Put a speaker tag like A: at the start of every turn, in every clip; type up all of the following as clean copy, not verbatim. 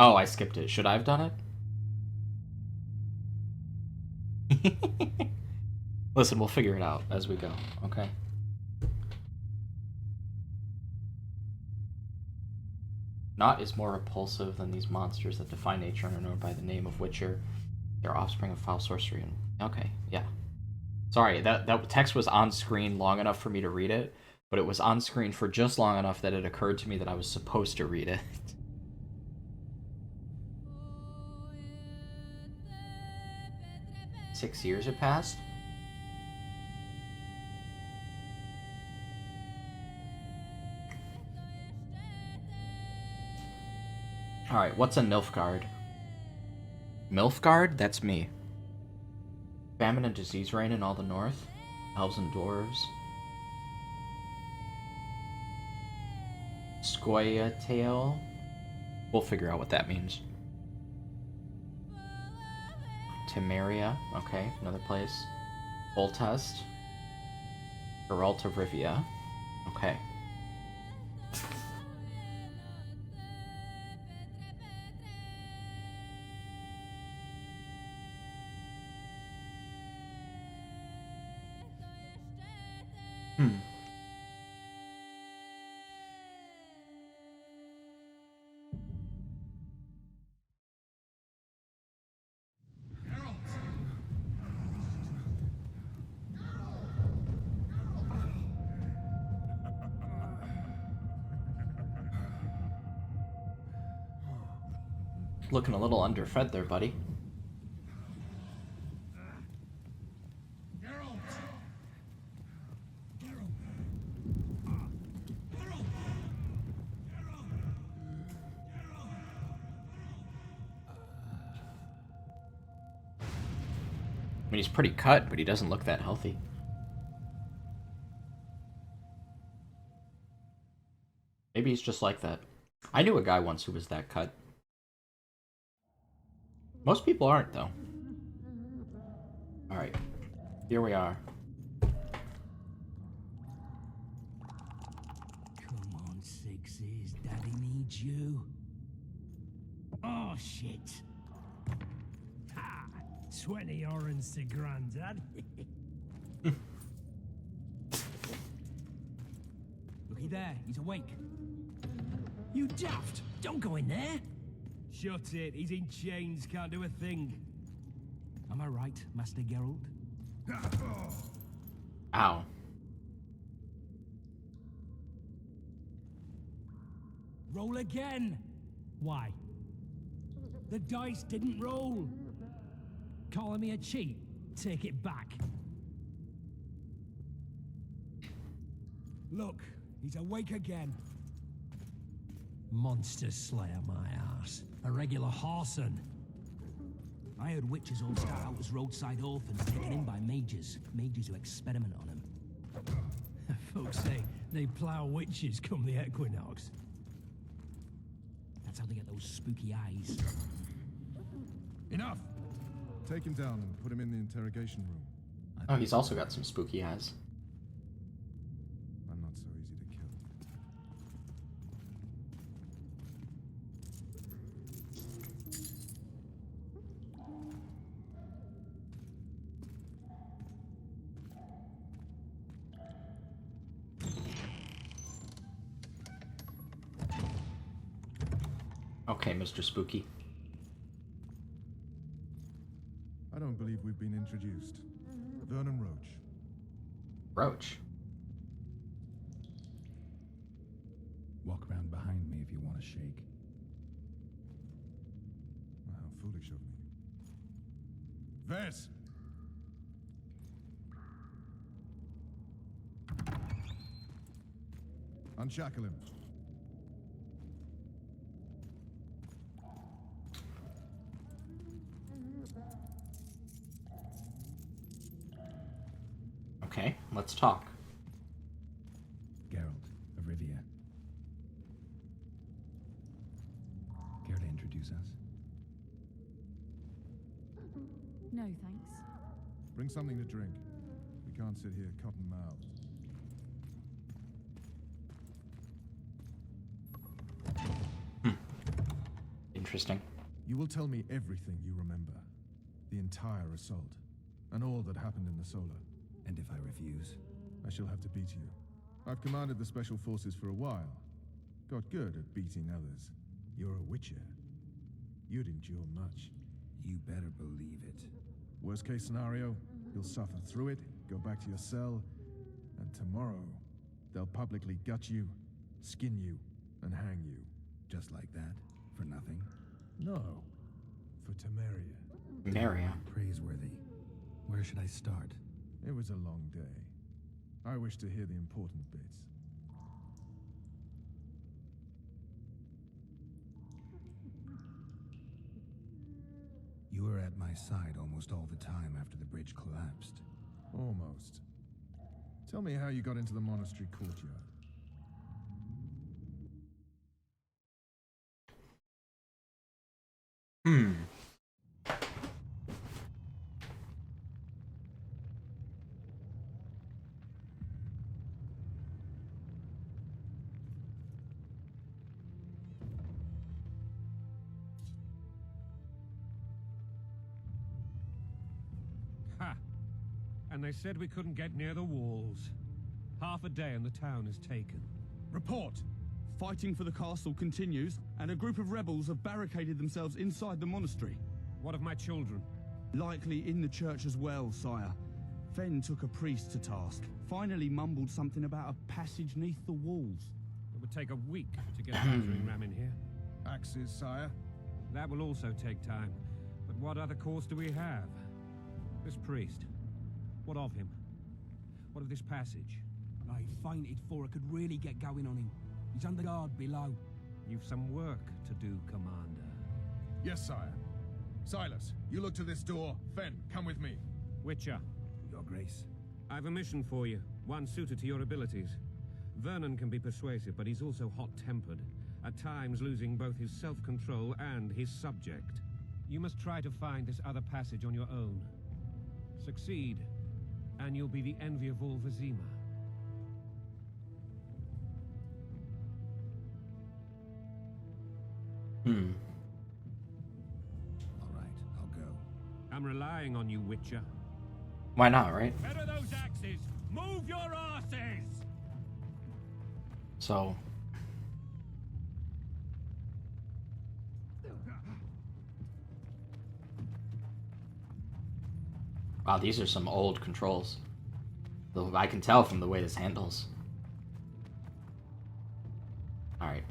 A: Oh, I skipped it. Should I have done it? Listen, we'll figure it out as we go, okay? Naught is more repulsive than these monsters that defy nature and are known by the name of Witcher. They're offspring of foul sorcery and... Okay, yeah. Sorry, that text was on screen long enough for me to read it, but it was on screen for just long enough that it occurred to me that I was supposed to read it. 6 years have passed? Alright, what's a Nilfgaard? Milfgaard? That's me. Famine and disease reign in all the north. Elves and dwarves. Scoia'tael. We'll figure out what that means. Temeria. Okay, another place. Voltest. Geralt of Rivia. Okay. Looking a little underfed there, buddy. I mean, he's pretty cut, but he doesn't look that healthy. Maybe he's just like that. I knew a guy once who was that cut. Most people aren't, though. Alright. Here we are.
B: Come on, Sixes. Daddy needs you. Oh, shit. Ha! 20 orange to Grandad. Looky there. He's awake. You daft! Don't go in there! Shut it. He's in chains. Can't do a thing. Am I right, Master Geralt?
A: Ow.
B: Roll again! Why? The dice didn't roll! Calling me a cheat? Take it back. Look, he's awake again. Monster slayer, my ass. A regular horson. I heard witches all start out as roadside orphans taken in by mages. Mages who experiment on them. Folks say they plough witches come the equinox. That's how they get those spooky eyes.
C: Enough! Take him down and put him in the interrogation room.
A: Oh, he's also got some spooky eyes.
C: I'm not so easy to kill.
A: Okay, Mr. Spooky.
C: I don't believe we've been introduced. Vernon Roach.
A: Roach.
D: Walk around behind me if you want to shake.
C: How foolish of me. Vess! Unshackle him.
A: Okay, let's talk.
D: Geralt of Rivia. Care to introduce us?
E: No, thanks.
C: Bring something to drink. We can't sit here cotton-mouthed.
A: Interesting.
C: You will tell me everything you remember. The entire assault. And all that happened in the solar.
D: And if I refuse?
C: I shall have to beat you. I've commanded the special forces for a while. Got good at beating others. You're a witcher. You'd endure much.
D: You better believe it.
C: Worst case scenario, you'll suffer through it, go back to your cell, and tomorrow, they'll publicly gut you, skin you, and hang you.
D: Just like that? For nothing?
C: No. For Temeria.
A: Maria.
D: Praiseworthy. Where should I start?
C: It was a long day. I wish to hear the important bits.
D: You were at my side almost all the time after the bridge collapsed.
C: Almost. Tell me how you got into the monastery courtyard.
F: Ha! And they said we couldn't get near the walls. Half a day and the town is taken.
G: Report! Fighting for the castle continues, and a group of rebels have barricaded themselves inside the monastery.
F: What of my children?
G: Likely in the church as well, sire. Fen took a priest to task. Finally mumbled something about a passage neath the walls.
F: It would take a week to get a battering ram in here.
C: Axes, sire.
F: That will also take time. But what other course do we have? This priest. What of him? What of this passage?
B: I fainted before I could really get going on him. He's under guard below.
F: You've some work to do, Commander.
C: Yes, sire. Silas, you look to this door. Fen, come with me.
F: Witcher,
D: Your Grace.
F: I've a mission for you. One suited to your abilities. Vernon can be persuasive, but he's also hot-tempered. At times losing both his self-control and his subject. You must try to find this other passage on your own. Succeed, and you'll be the envy of all Vizima.
D: All right, I'll go.
F: I'm relying on you, Witcher.
A: Why not, right?
F: Better those axes! Move your asses!
A: So... Wow, these are some old controls. Though I can tell from the way this handles. Alright.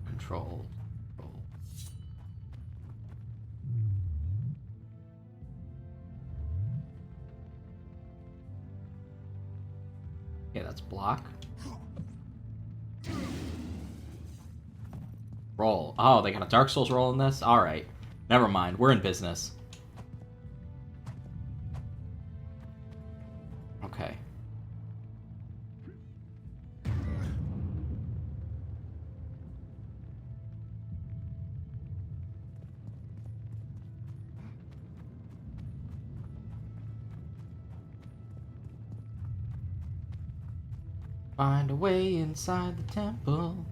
A: Control. Okay, that's block. Roll. Oh, they got a Dark Souls roll in this? Alright. Never mind. We're in business. Okay. Find a way inside the temple.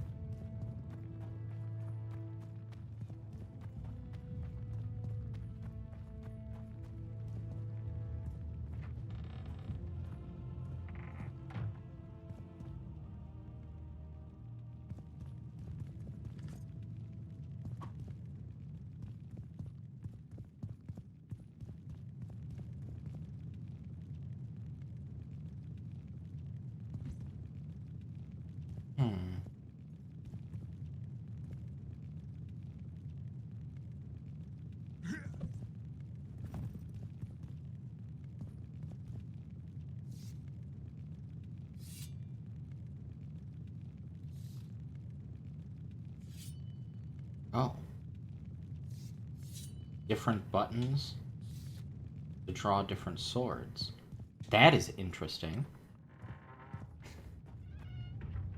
A: Oh. Different buttons to draw different swords. That is interesting.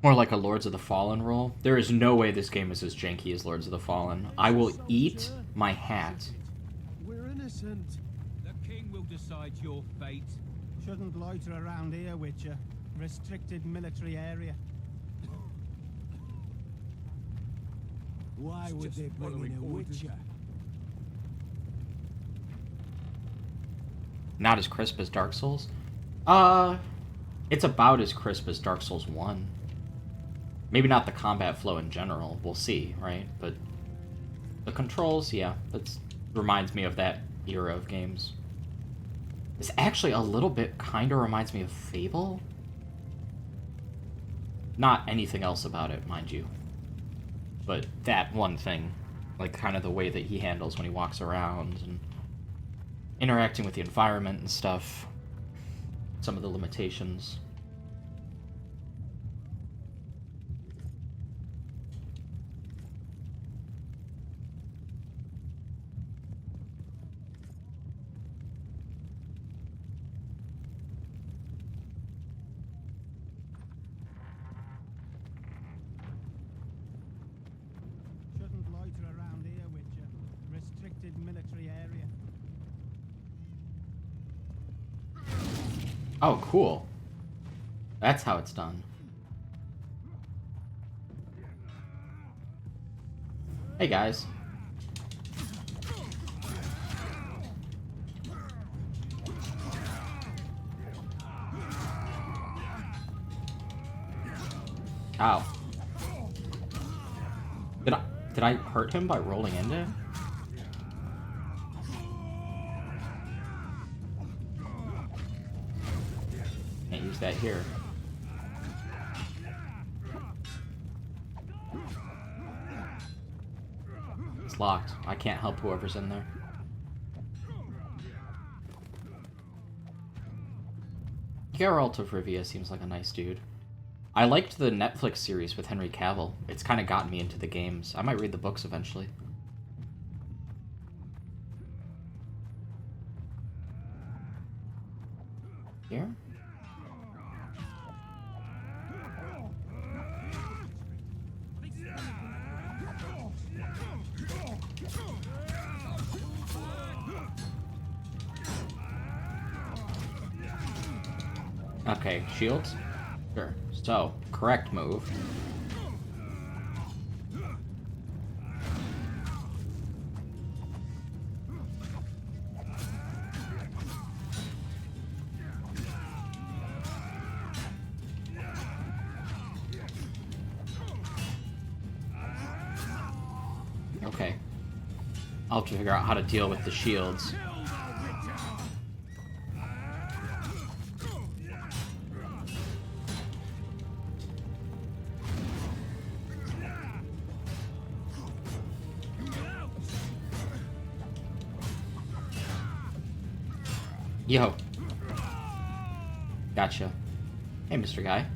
A: More like a Lords of the Fallen roll. There is no way this game is as janky as Lords of the Fallen. I will eat my hat.
H: We're innocent.
B: The king will decide your fate.
I: Shouldn't loiter around here, Witcher. Restricted military area.
B: Why would
H: Just
B: they bring in a
H: following orders.
B: witcher?
A: Not as crisp as Dark Souls? It's about as crisp as Dark Souls 1. Maybe not the combat flow in general. We'll see, right? But the controls, yeah, that reminds me of that era of games. This actually a little bit kind of reminds me of Fable. Not anything else about it, mind you. But that one thing, like kind of the way that he handles when he walks around and interacting with the environment and stuff. Some of the limitations.
I: Shouldn't loiter around here, Witcher. Restricted military area.
A: Oh, cool. That's how it's done. Hey, guys. Ow. Did I hurt him by rolling into him? Can't use that here. It's locked. I can't help whoever's in there. Geralt of Rivia seems like a nice dude. I liked the Netflix series with Henry Cavill. It's kind of gotten me into the games. I might read the books eventually. Here? Okay, shields? Sure. So, correct move. Okay. I'll have to figure out how to deal with the shields. Yo. Gotcha. Hey, Mr. Guy.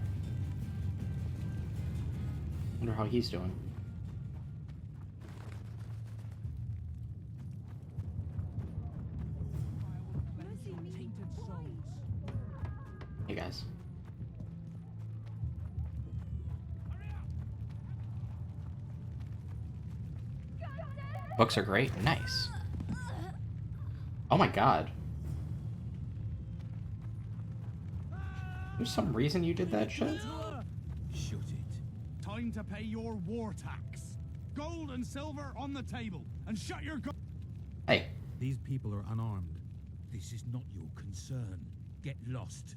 A: Wonder how he's doing. Hey, guys. Books are great. Nice. Oh my god. There's some reason you did that shit?
G: Shut it. Time to pay your war tax. Gold and silver on the table. And shut your
A: Hey.
D: These people are unarmed.
B: This is not your concern. Get lost.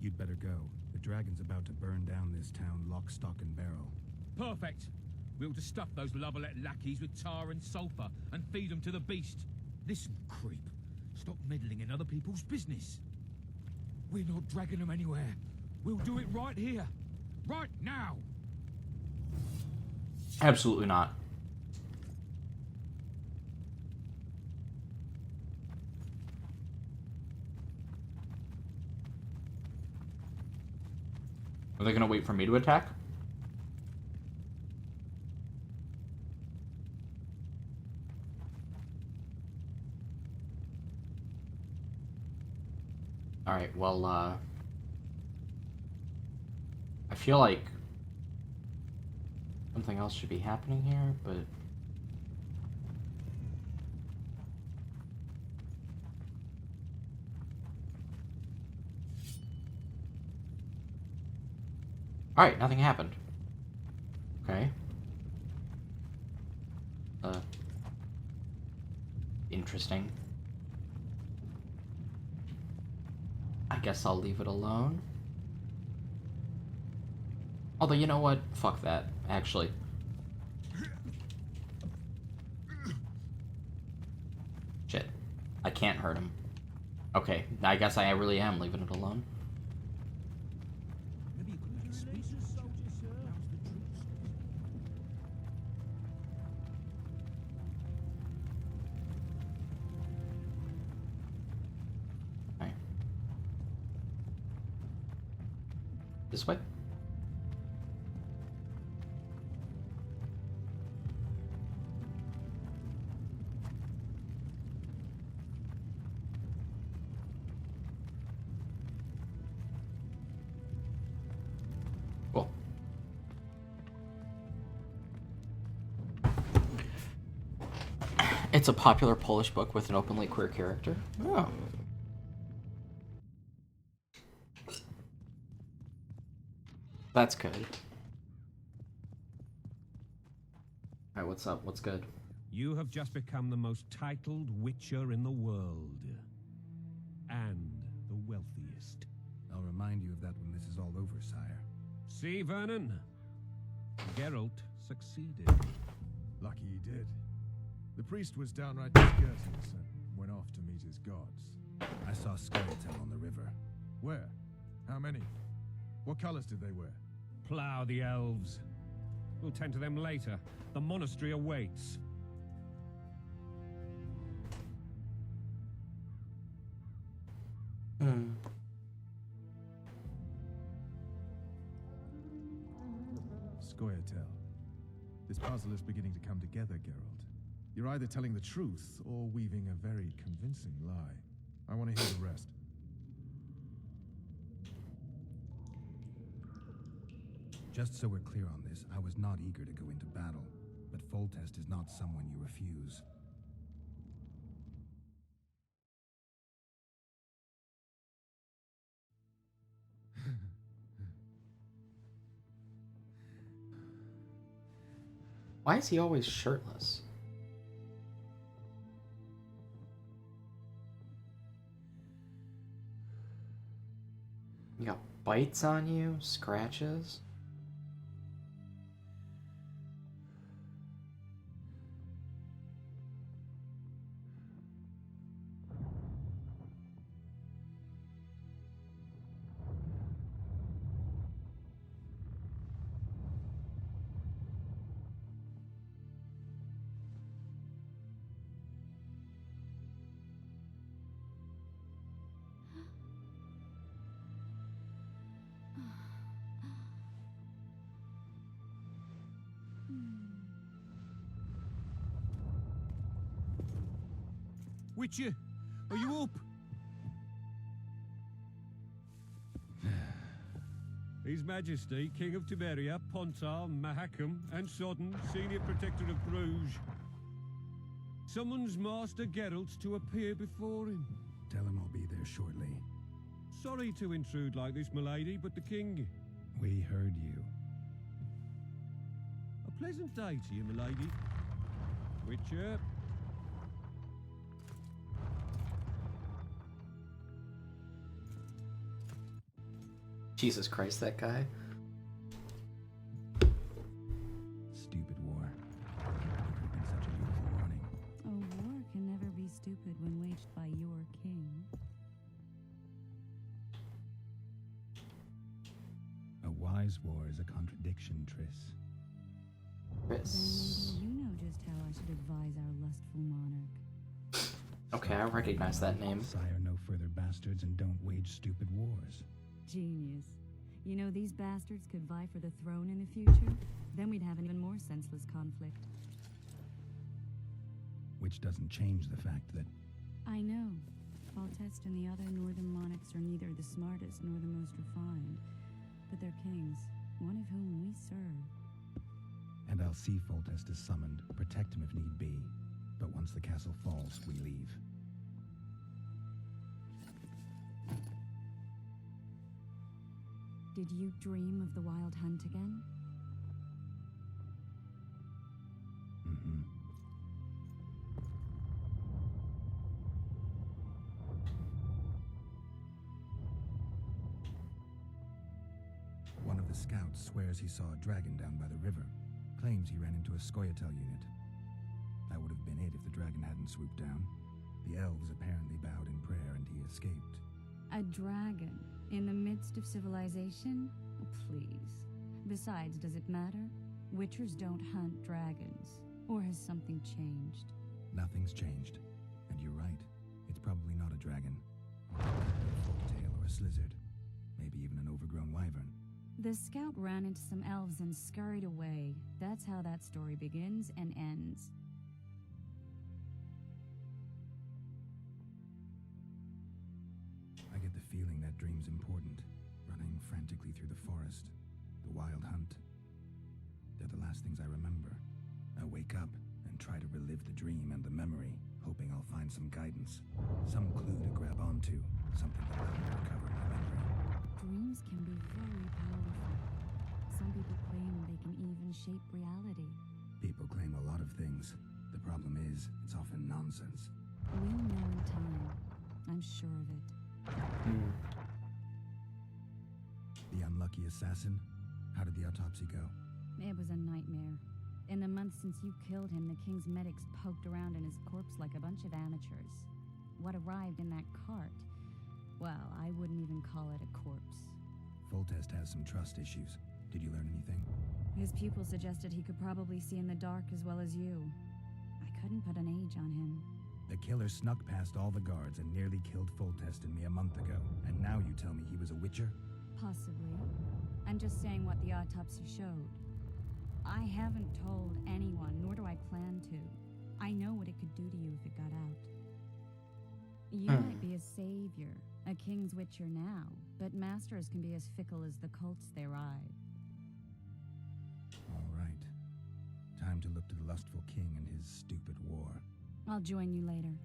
D: You'd better go. The dragon's about to burn down this town lock, stock, and barrel.
B: Perfect. We'll just stuff those love-a-let lackeys with tar and sulfur and feed them to the beast. Listen, creep. Stop meddling in other people's business. We're not dragging them anywhere. We'll do it right here. Right now.
A: Absolutely not. Are they gonna wait for me to attack? Alright, well, I feel like something else should be happening here, but... Alright, nothing happened. Okay. Interesting. I guess I'll leave it alone. Although, you know what? Fuck that, actually. Shit. I can't hurt him. Okay, I guess I really am leaving it alone.
B: Maybe you could make a speech. Now's the truth.
A: Alright. This way? Cool. It's a popular Polish book with an openly queer character. Oh. That's good. Alright, what's up? What's good?
F: You have just become the most titled witcher in the world. And the wealthiest.
D: I'll remind you of that when this is all over, sire.
F: See, Vernon? Geralt succeeded.
C: Lucky he did. The priest was downright discourteous and went off to meet his gods.
D: I saw skeleton on the river.
C: Where? How many? What colors did they wear?
F: Plough the elves. We'll tend to them later. The monastery awaits.
C: Scoia'tael. This puzzle is beginning to come together, Geralt. You're either telling the truth or weaving a very convincing lie. I want to hear the rest.
D: Just so we're clear on this, I was not eager to go into battle, but Foltest is not someone you refuse.
A: Why is he always shirtless? You got bites on you? Scratches?
F: Witcher, are you up? His Majesty, King of Tiberia, Pontar, Mahakam, and Sodden, Senior Protector of Bruges, summons Master Geralt to appear before him.
D: Tell him I'll be there shortly.
F: Sorry to intrude like this, milady, but the king...
D: We heard you.
F: A pleasant day to you, milady. Witcher.
A: Jesus Christ, that guy.
D: Stupid war. It's such a beautiful morning.
E: A war can never be stupid when waged by your king.
D: A wise war is a contradiction, Triss.
A: Chris.
E: Then maybe you know just how I should advise our lustful monarch.
A: Okay, I recognize that name.
D: Sire no further bastards and don't wage stupid wars.
E: Genius. You know, these bastards could vie for the throne in the future. Then we'd have an even more senseless conflict.
D: Which doesn't change the fact that...
E: I know. Foltest and the other northern monarchs are neither the smartest nor the most refined, but they're kings, one of whom we serve.
D: And I'll see Foltest is summoned, protect him if need be. But once the castle falls, we leave.
E: Did you dream of the Wild Hunt again?
D: Mm-hmm. One of the scouts swears he saw a dragon down by the river. Claims he ran into a Scoia'tael unit. That would have been it if the dragon hadn't swooped down. The elves apparently bowed in prayer and he escaped.
E: A dragon in the midst of civilization? Please. Besides, does it matter? Witchers don't hunt dragons. Or has something changed?
D: Nothing's changed. And you're right. It's probably not a dragon. Or a folktale or a slizzard. Maybe even an overgrown wyvern.
E: The scout ran into some elves and scurried away. That's how that story begins and ends.
D: I get the feeling that dream's important. Running frantically through the forest. The wild hunt. They're the last things I remember. I wake up and try to relive the dream and the memory, hoping I'll find some guidance. Some clue to grab onto. Something that'll help me recover my memory.
E: Dreams can be very powerful. Some people claim they can even shape reality.
D: People claim a lot of things. The problem is, it's often nonsense.
E: We'll know in time. I'm sure of it.
D: The unlucky assassin? How did the autopsy go?
E: It was a nightmare. In the months since you killed him, the king's medics poked around in his corpse like a bunch of amateurs. What arrived in that cart? Well, I wouldn't even call it a corpse.
D: Foltest has some trust issues. Did you learn anything?
E: His pupil suggested he could probably see in the dark as well as you. I couldn't put an age on him.
D: The killer snuck past all the guards and nearly killed Foltest and me a month ago. And now you tell me he was a witcher?
E: Possibly. I'm just saying what the autopsy showed. I haven't told anyone, nor do I plan to. I know what it could do to you if it got out. You might be a savior, a king's witcher now, but masters can be as fickle as the cults they ride.
D: All right. Time to look to the lustful king and his stupid war.
E: I'll join you later.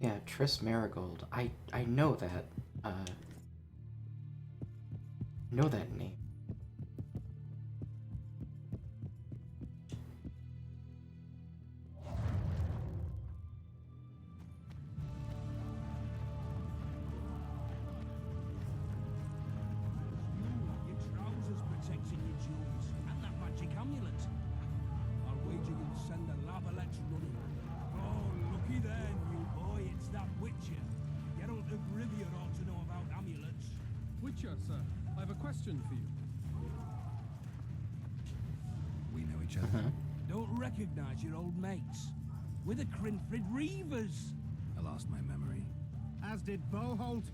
A: Yeah, Triss Marigold. I know that. Know that name.
B: Your trousers protecting your jewels, and that magic amulet. I'll wager you'll send the Lavalette running. Oh, looky there, new boy, it's that Witcher. Geralt of Rivia ought to know about amulets.
H: Witcher, sir, I have a question for you.
D: We know each other?
B: Don't recognize your old mates. We're the Crinfrid Reavers.
D: I lost my memory.
I: As did Boholt.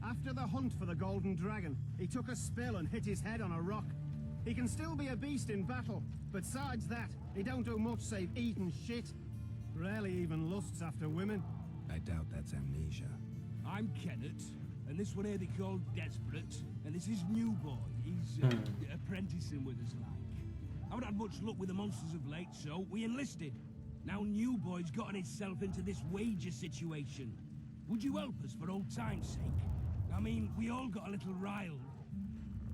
I: After the hunt for the Golden Dragon, he took a spill and hit his head on a rock. He can still be a beast in battle, but besides that, he don't do much save eat and shit. Rarely even lusts after women.
D: I doubt that's amnesia.
B: I'm Kenneth, and this one here they call Desperate, and this is New Boy. He's apprenticing with us, like. Haven't had much luck with the monsters of late, so we enlisted. Now New Boy's gotten himself into this wager situation. Would you help us for old time's sake? I mean, we all got a little riled.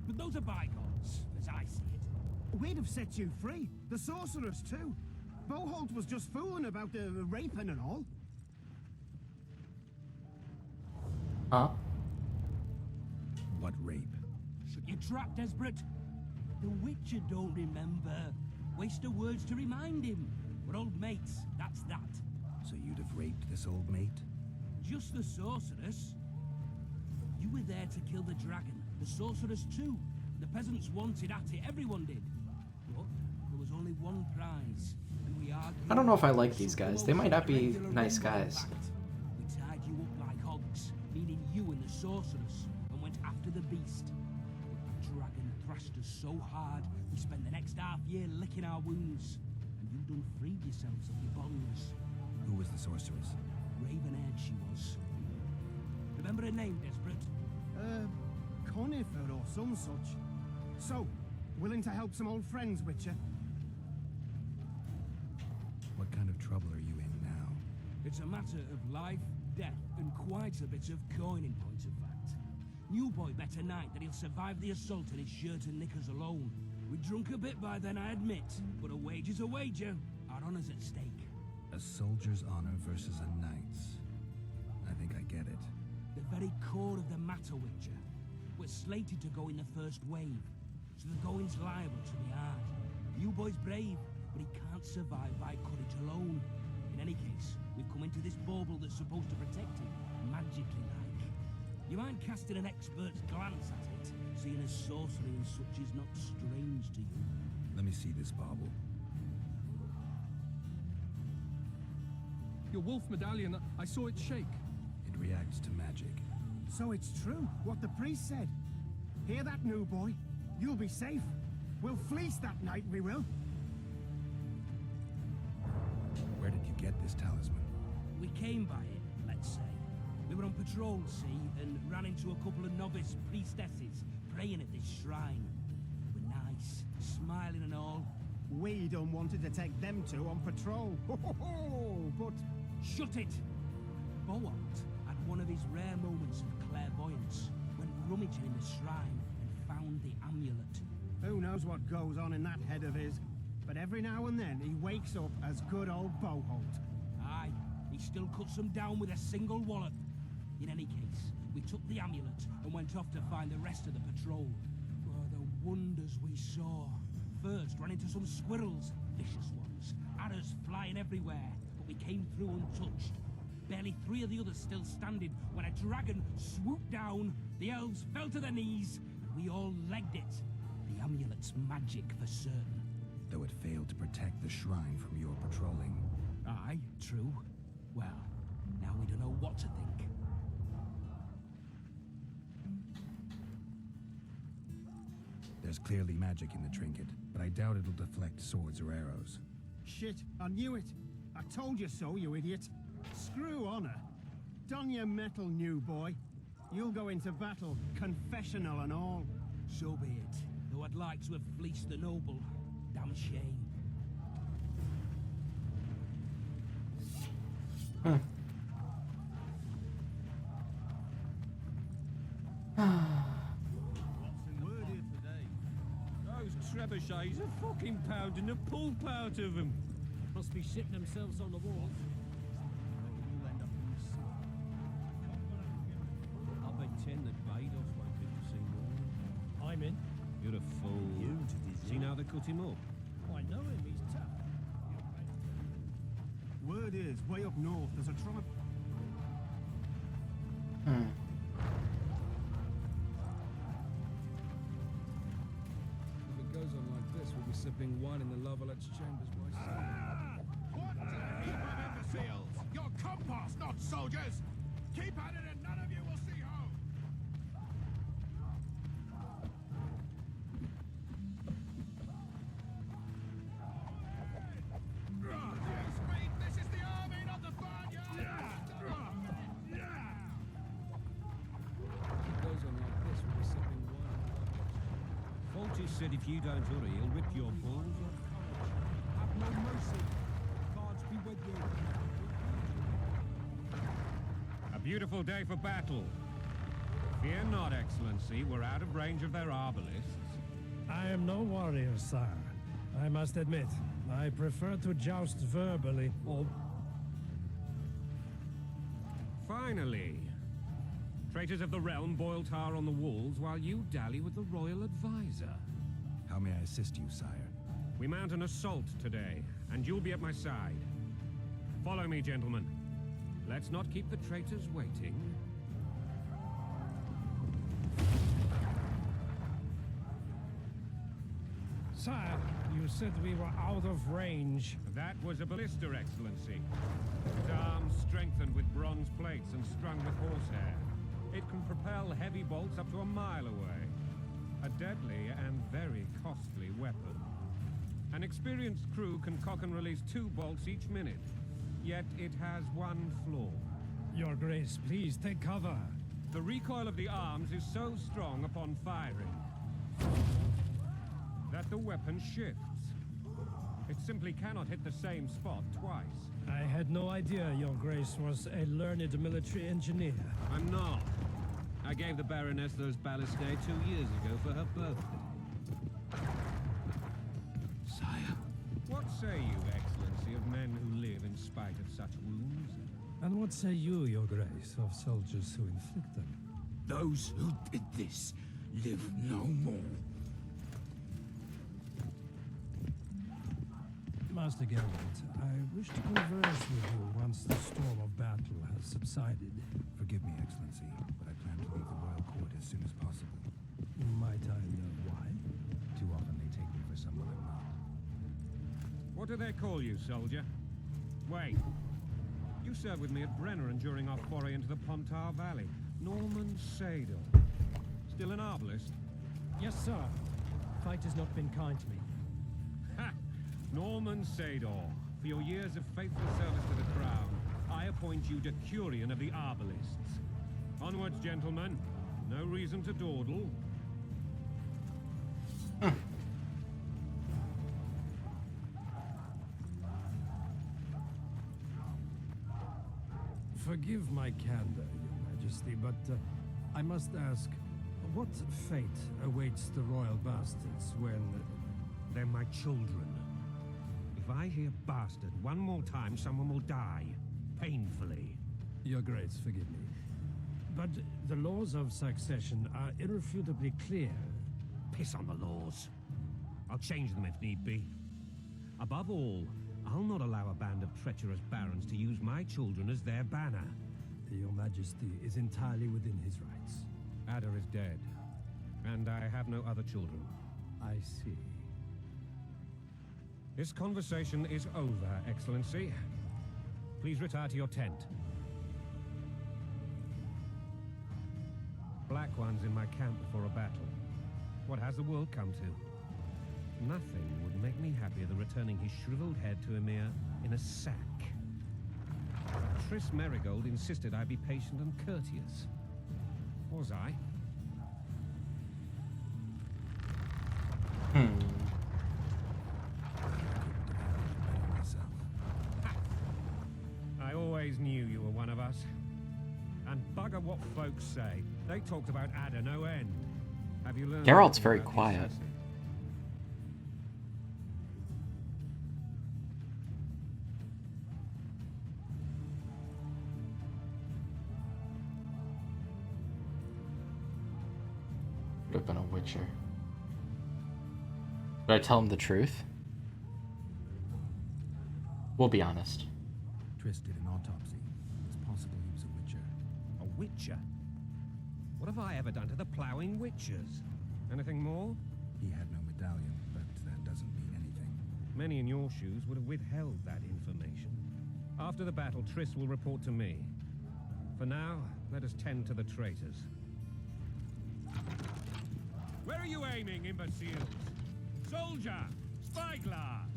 B: But those are bygones, as I see it.
I: We'd have set you free. The sorceress, too. Boholt was just fooling about the raping and all.
A: Huh?
D: What rape?
B: Shut your trap, Desperate. The Witcher don't remember. Waste of words to remind him. We're old mates, that's that.
D: So you'd have raped this old mate?
B: Just the sorceress. You were there to kill the dragon. The sorceress too. The peasants wanted at it, everyone did. But there was only one prize. And we argued.
A: I don't know if I like these guys. They might not be nice guys.
B: We tied you up like hogs, meaning you and the sorceress, and went after the beast. The dragon thrashed us so hard, we spent the next half year licking our wounds. And you done freed yourselves of your bonds.
D: Who was the sorceress?
B: Raven-haired she was. Remember her name, Desperate?
I: Conifer or some such. So, willing to help some old friends, Witcher?
D: What kind of trouble are you in now?
B: It's a matter of life, death, and quite a bit of coin in point of fact. New boy bet a night that he'll survive the assault in his shirt and knickers alone. We drunk a bit by then, I admit, but a wager's a wager. Our honor's at stake.
D: A soldier's honor versus a knight's. I think I get it.
B: The very core of the matter, Witcher. We're slated to go in the first wave, so the going's liable to be hard. New boy's brave, but he can't survive by courage alone. In any case, we've come into this bauble that's supposed to protect him, magically like. You mind casting an expert's glance at it, seeing as sorcery and such is not strange to you?
D: Let me see this bauble.
H: Your wolf medallion, I saw it shake.
D: It reacts to magic.
I: So it's true, what the priest said. Hear that, new boy? You'll be safe. We'll fleece that night, we will.
D: Where did you get this talisman?
B: We came by it, let's say. We were on patrol, see, and ran into a couple of novice priestesses praying at this shrine. They were nice, smiling and all.
I: We done wanted to take them two on patrol. But
B: Shut it! Boat had one of his rare moments of clairvoyance, went rummaging in the shrine and found the amulet.
I: who knows what goes on in that head of his? But every now and then he wakes up as good old Boholt.
B: Aye, he still cuts them down with a single wallop. In any case, we took the amulet and went off to find the rest of the patrol. Oh, the wonders we saw. First, ran into some squirrels, vicious ones, arrows flying everywhere, but we came through untouched. Barely 3 of the others still standing when a dragon swooped down, the elves fell to their knees, and we all legged it. The amulet's magic for certain.
D: Though it failed to protect the shrine from your patrolling.
B: Aye, true. Well, now we don't know what to think.
D: There's clearly magic in the trinket, but I doubt it'll deflect swords or arrows.
I: Shit, I knew it. I told you so, you idiot. Screw honor. Don your metal, new boy. You'll go into battle, confessional and all.
B: So be it. Though I'd like to have fleeced the noble. Damn shame.
F: Word here today. Those trebuchets are fucking pounding the pulp out of them.
J: Must be shitting themselves on the walls.
F: I'll bet 10 that Bados won't live to see more.
J: I'm in.
F: You're a fool.
J: You to
F: See now they cut him up.
J: I know him, he's tough.
I: Word is, way up north, there's a tribe.
C: If it goes on like this, we'll be sipping wine in the Lovelet's chambers by sundown.
K: What a heap of imbeciles! You're compass, not soldiers! Keep at it and none of you will see home! Speed, this is the army, not the barnyard!
C: If it goes on like this, we'll be sipping wine in the Lovelet's
F: Folty said if you don't hurry, he'll rip your balls off.
B: Have no mercy. Gods be with you.
F: A beautiful day for battle. Fear not, Excellency, we're out of range of their arbalists.
J: I am no warrior, sire. I must admit, I prefer to joust verbally, or...
F: Finally. Traitors of the realm boil tar on the walls while you dally with the royal advisor.
D: How may I assist you, sire?
F: We mount an assault today, and you'll be at my side. Follow me, gentlemen. Let's not keep the traitors waiting.
J: Sire, you said we were out of range.
F: That was a ballista, Excellency. Its arms strengthened with bronze plates and strung with horsehair. It can propel heavy bolts up to a mile away. A deadly and very costly weapon. An experienced crew can cock and release 2 bolts each minute. Yet it has one flaw.
J: Your Grace, please take cover.
F: The recoil of the arms is so strong upon firing that the weapon shifts. It simply cannot hit the same spot twice.
J: I had no idea Your Grace was a learned military engineer.
F: I'm not. I gave the Baroness those ballistae 2 years ago for her birthday.
D: Sire.
F: What say you, Excellency, of men who live in spite of such wounds?
J: And what say you, Your Grace, of soldiers who inflict them?
K: Those who did this live no more.
J: Master Geralt, I wish to converse with you once the storm of battle has subsided.
D: Forgive me, Excellency, but I plan to leave the royal court as soon as possible.
J: Might I know why?
D: Too often they take me for someone I'm not.
F: What do they call you, soldier? Wait. You served with me at Brenner and during our foray into the Pontar Valley. Norman Sador. Still an arbalist?
J: Yes, sir. Fate has not been kind to me.
F: Ha! Norman Sador. For your years of faithful service to the crown, I appoint you Decurion of the Arbalists. Onwards, gentlemen. No reason to dawdle.
J: Forgive my candor, Your Majesty, but I must ask, what fate awaits the royal bastards when...
F: They're my children. If I hear bastard one more time, someone will die. Painfully.
J: Your Grace, forgive me. But the laws of succession are irrefutably clear.
F: Piss on the laws. I'll change them if need be. Above all, I'll not allow a band of treacherous barons to use my children as their banner.
J: Your Majesty is entirely within his rights.
F: Ada is dead, and I have no other children.
J: I see.
F: This conversation is over, Excellency. Please retire to your tent. Black One's in my camp before a battle. What has the world come to? Nothing would make me happier than returning his shriveled head to Emir in a sack. Triss Merigold insisted I be patient and courteous. Was I? I always knew you were one of us. And bugger what folks say. They talked about Ada no end. Have you learned?
A: Geralt's very quiet. Would have been a Witcher. Did I tell him the truth? We'll be honest.
D: Triss did an autopsy. It's possible he was a Witcher.
F: A Witcher? What have I ever done to the ploughing Witchers? Anything more?
D: He had no medallion, but that doesn't mean anything.
F: Many in your shoes would have withheld that information. After the battle, Triss will report to me. For now, let us tend to the traitors. Where are you aiming, imbeciles? Soldier! Spyglass!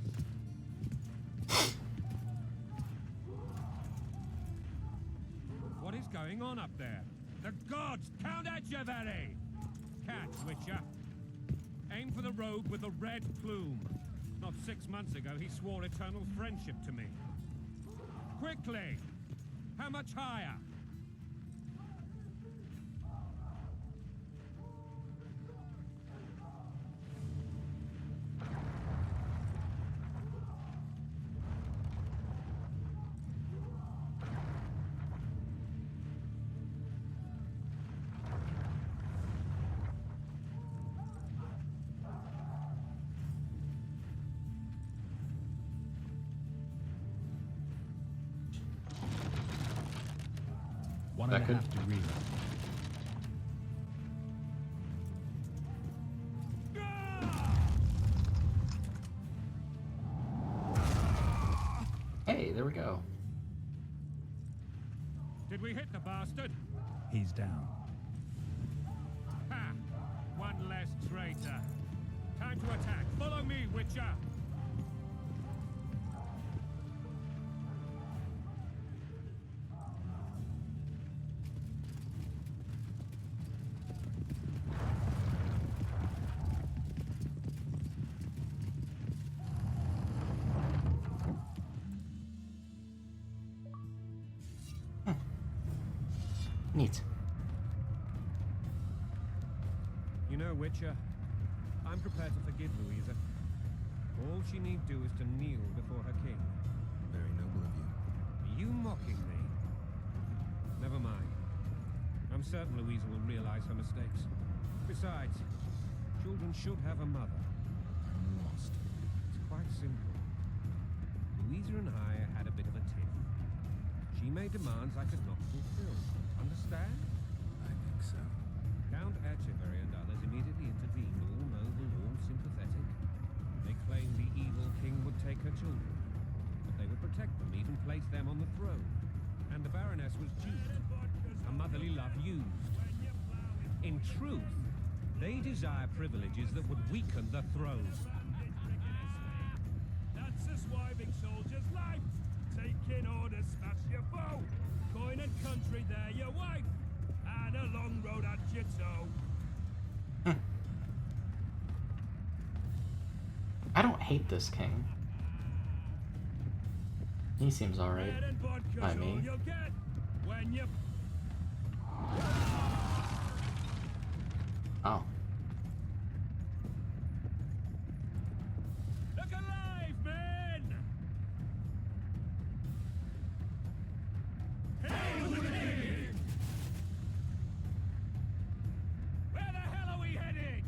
F: What is going on up there? The gods count at you, very! Catch, Witcher. Aim for the rogue with the red plume. Not 6 months ago, he swore eternal friendship to me. Quickly! How much higher?
J: One and a half degrees.
A: Hey, there we go.
F: Did we hit the bastard?
D: He's down.
F: Ha! One less traitor. Time to attack. Follow me, Witcher!
A: Neat.
F: You know, Witcher, I'm prepared to forgive Louisa. All she need do is to kneel before her king.
D: Very noble of you.
F: Are you mocking me? Never mind. I'm certain Louisa will realize her mistakes. Besides, children should have a mother.
D: I'm lost.
F: It's quite simple. Louisa and I had a bit of a tiff. She made demands I could not fulfill. Understand?
D: I think so.
F: Count Etcheverry and others immediately intervened, all noble, all sympathetic. They claimed the evil king would take her children, but they would protect them, even place them on the throne. And the Baroness was duped. Her motherly love used. In truth, they desire privileges that would weaken the throne.
K: That's a swiving soldier's life. Taking orders, smash your bow. Coin and country, there your wife. And a long road at your toe.
A: I don't hate this king. He seems alright by me. Oh.
K: Look alive, men! Hail the king! Where the hell are we headed?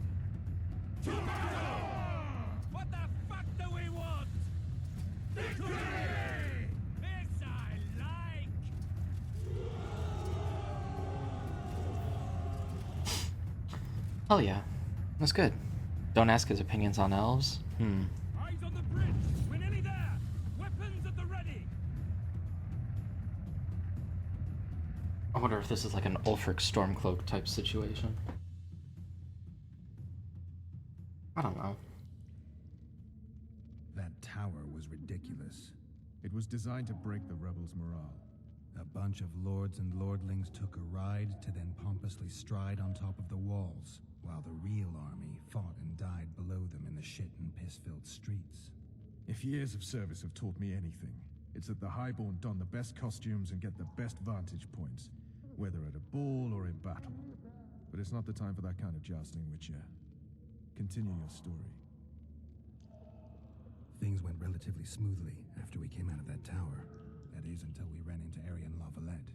K: To battle! What the fuck do we want? Victory! This I like!
A: Hell yeah. That's good. Don't ask his opinions on elves.
K: Eyes on the bridge! We're nearly there! Weapons at the ready!
A: I wonder if this is like an Ulfric Stormcloak type situation. I don't know.
D: That tower was ridiculous.
C: It was designed to break the rebels' morale.
D: A bunch of lords and lordlings took a ride to then pompously stride on top of the walls, while the real army fought and died below them in the shit and piss-filled streets.
C: If years of service have taught me anything, it's that the Highborn don the best costumes and get the best vantage points, whether at a ball or in battle. But it's not the time for that kind of jousting, Witcher. Continue your story.
D: Things went relatively smoothly after we came out of that tower. That is, until we ran into Aryan Lavalette.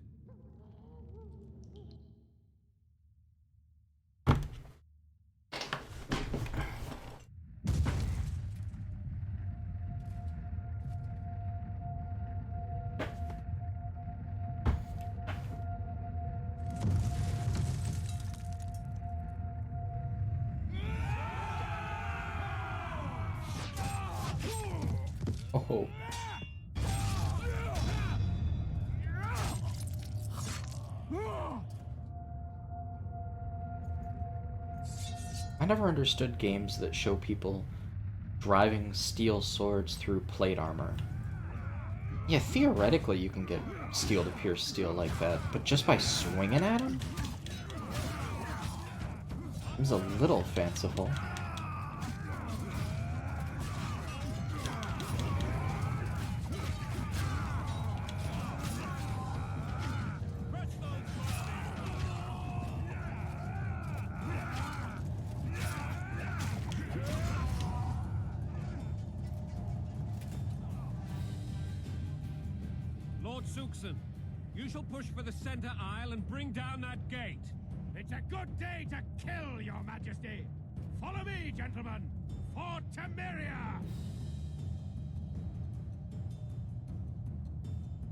A: Oh. I never understood games that show people driving steel swords through plate armor. Yeah, theoretically you can get steel to pierce steel like that, but just by swinging at him? Seems a little fanciful.
F: Lord Suxon, you shall push for the center aisle and bring down that gate.
K: It's a good day to kill, your majesty! Follow me, gentlemen! For Temeria!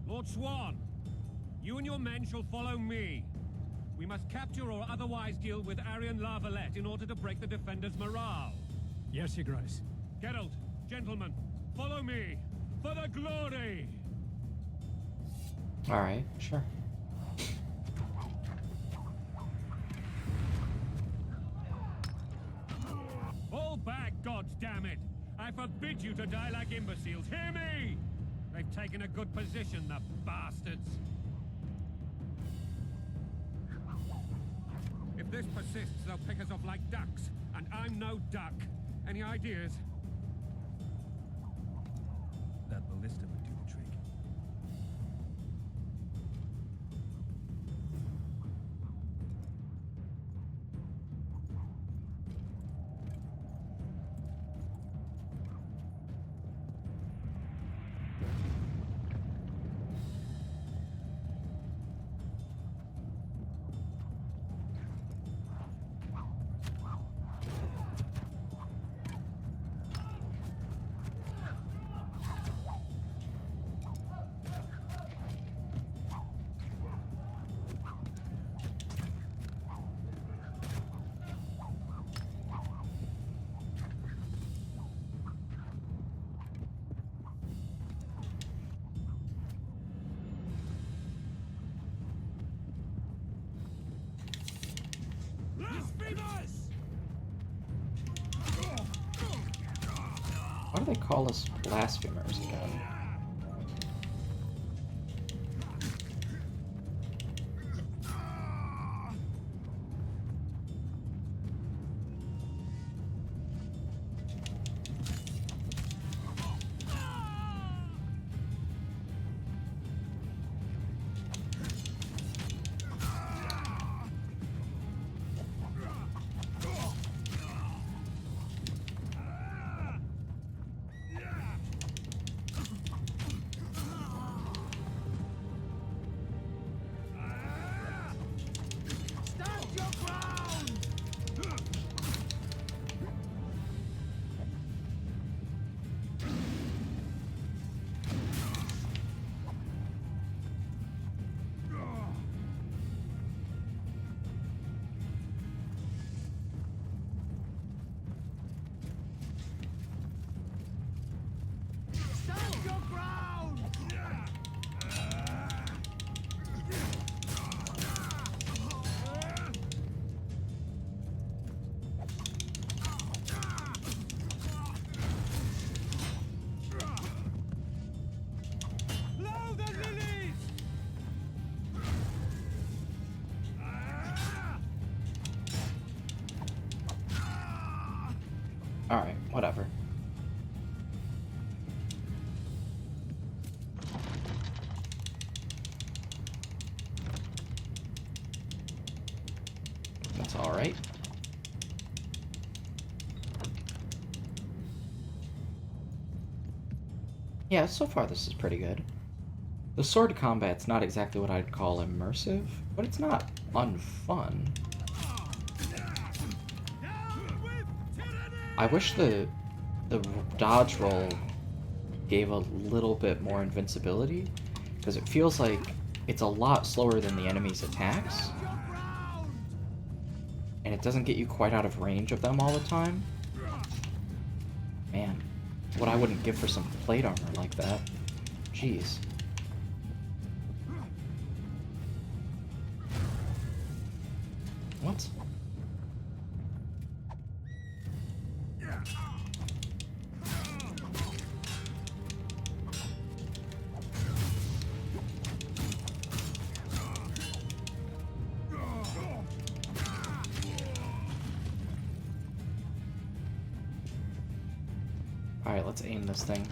F: Lord Swan, you and your men shall follow me. We must capture or otherwise deal with Aryan Lavalette in order to break the defenders' morale.
J: Yes, Your Grace.
F: Geralt, gentlemen, follow me for the glory!
A: Alright, sure.
F: Fall back, goddammit! I forbid you to die like imbeciles. Hear me! They've taken a good position, the bastards. If this persists, they'll pick us off like ducks, and I'm no duck. Any ideas?
D: That ballista would do the trick.
A: they call us blasphemers again? Alright, whatever. That's alright. Yeah, so far this is pretty good. The sword combat's not exactly what I'd call immersive, but it's not unfun. I wish the dodge roll gave a little bit more invincibility, because it feels like it's a lot slower than the enemy's attacks, and it doesn't get you quite out of range of them all the time. Man, what I wouldn't give for some plate armor like that. Jeez. What? Alright, let's aim this thing.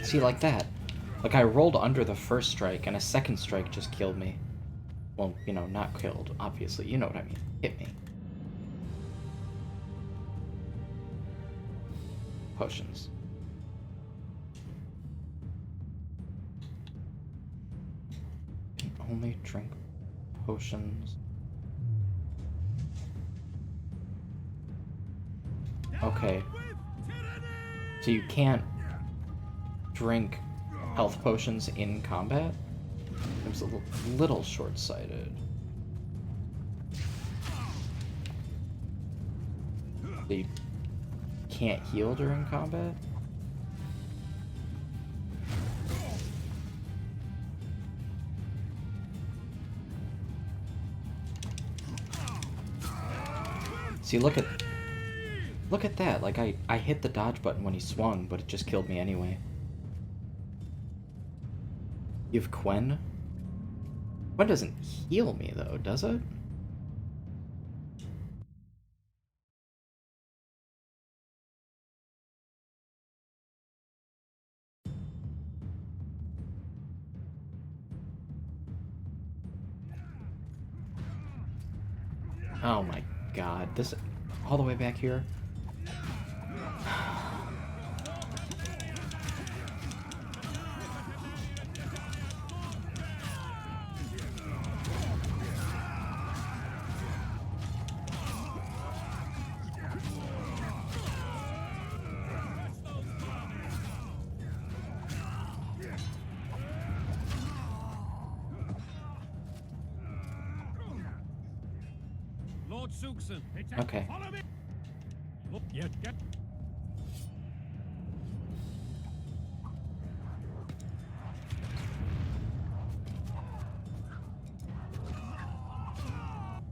A: See, like that. Like, I rolled under the first strike, and a second strike just killed me. Well, you know, not killed, obviously. You know what I mean. Hit me. Potions. Can only drink potions. Okay. So you can't drink health potions in combat? It was a little short-sighted. You can't heal during combat? See, look at that. Like, I hit the dodge button when he swung, but it just killed me anyway. You have Quen? Quen doesn't heal me, though, does it? Oh my god, this all the way back here?
F: Lord Suxon.
A: Okay.
F: Follow me. Look, yeah, get.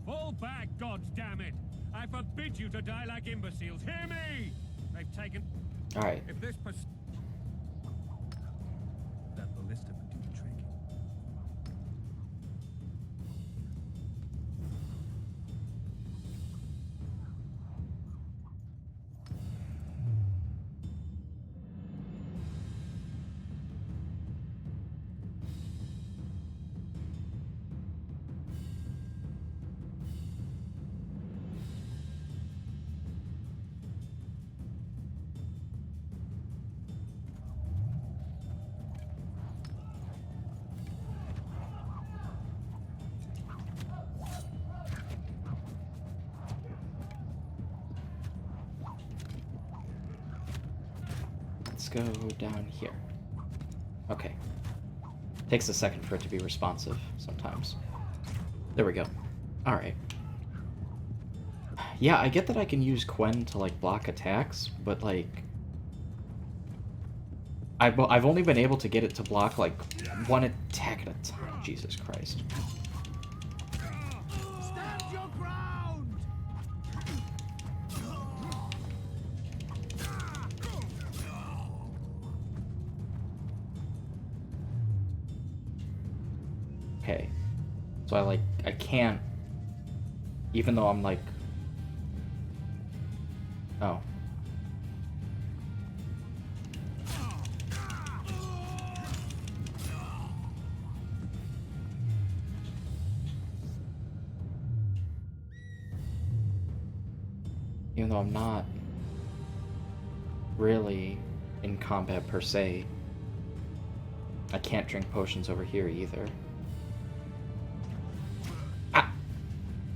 F: Fall back, goddammit! I forbid you to die like imbeciles. Hear me! They've taken.
A: All right.
F: If this
D: That ballista would do the trick.
A: Let's go down here. Okay. Takes a second for it to be responsive sometimes. There we go. Alright. Yeah, I get that I can use Quen to, like, block attacks, but, like... I've only been able to get it to block, like, one attack at a time. Jesus Christ.
I: Stand your ground!
A: Okay. So I can't... Even though I'm, like... Oh. Even though I'm not really in combat per se, I can't drink potions over here either. Ah!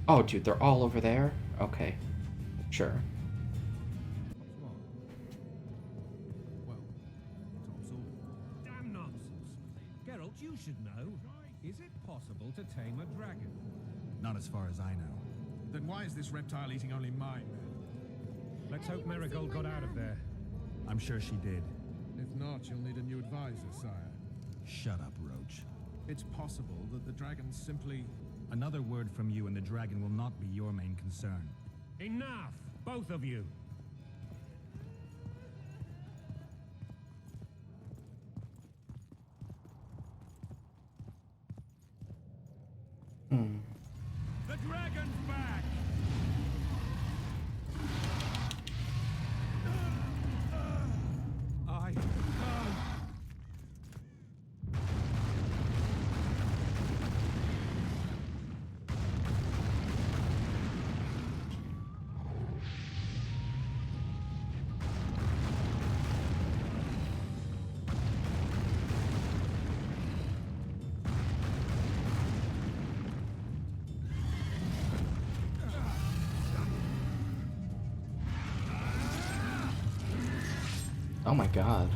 A: Oh, dude, they're all over there? Okay. Sure.
C: Well, Tom's all.
F: Damn nonsense. Geralt, you should know. Is it possible to tame a dragon?
D: Not as far as I know.
C: Then why is this reptile eating only mine?
F: Let's hope Marigold got out of there.
D: I'm sure she did.
C: If not, you'll need a new advisor, sire.
D: Shut up, Roach.
C: It's possible that the dragon simply...
D: Another word from you and the dragon will not be your main concern.
F: Enough! Both of you!
A: Hmm.
F: The dragon's back! I can't.
A: Oh my god.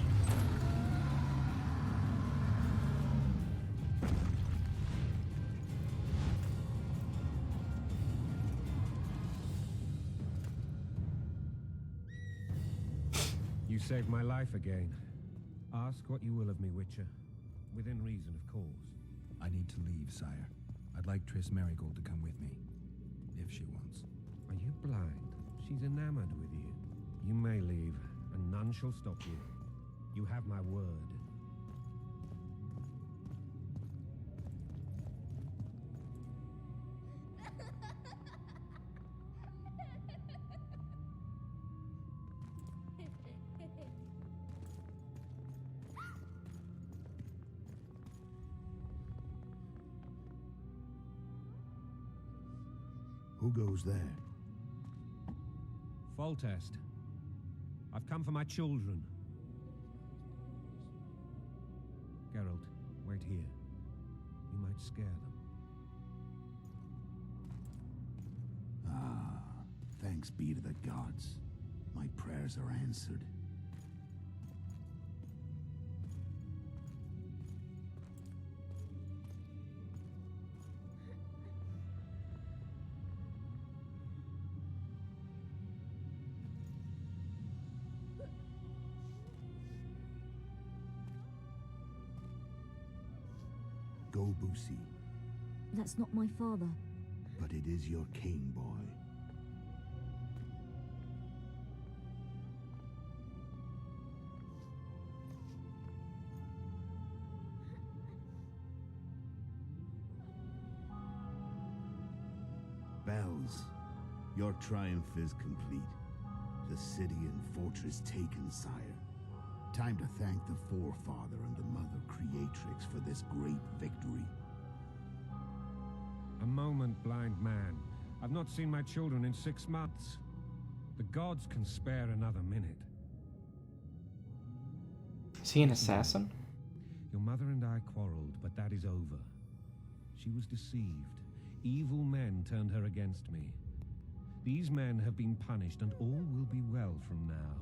F: You saved my life again. Ask what you will of me, Witcher. Within reason, of course.
D: I need to leave, sire. I'd like Triss Marigold to come with me. If she wants.
F: Are you blind? She's enamored with you. You may leave, and none shall stop you. You have my word.
D: Who goes there?
F: Foltest. I've come for my children. Geralt, wait here. You might scare them.
L: Ah, thanks be to the gods. My prayers are answered. Go, Boosie.
M: That's not my father.
L: But it is your king, boy. Bells, your triumph is complete. The city and fortress taken, sire. Time to thank the Forefather and the Mother Creatrix for this great victory.
F: A moment, blind man. I've not seen my children in 6 months. The gods can spare another minute.
A: Is he an assassin?
F: Your mother and I quarreled, but that is over. She was deceived. Evil men turned her against me. These men have been punished, and all will be well from now.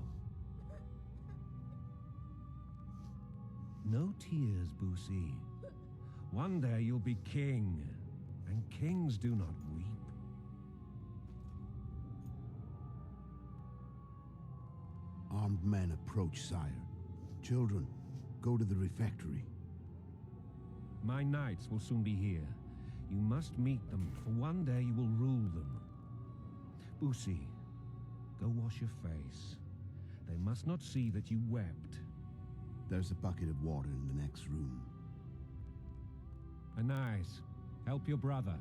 F: No tears, Boosie. One day you'll be king, and kings do not weep.
L: Armed men approach, sire. Children, go to the refectory.
F: My knights will soon be here. You must meet them, for one day you will rule them. Boosie, go wash your face. They must not see that you wept.
L: There's a bucket of water in the next room.
F: Anais, help your brother.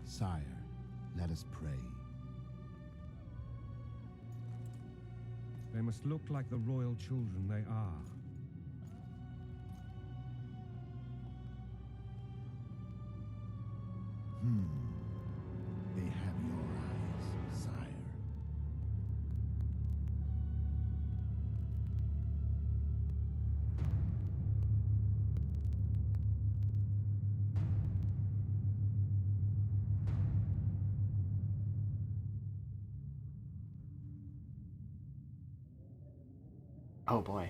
L: Sire, let us pray.
F: They must look like the royal children they are.
L: They have your eyes, sire.
A: Oh boy.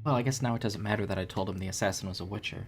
A: Well, I guess now it doesn't matter that I told him the assassin was a witcher.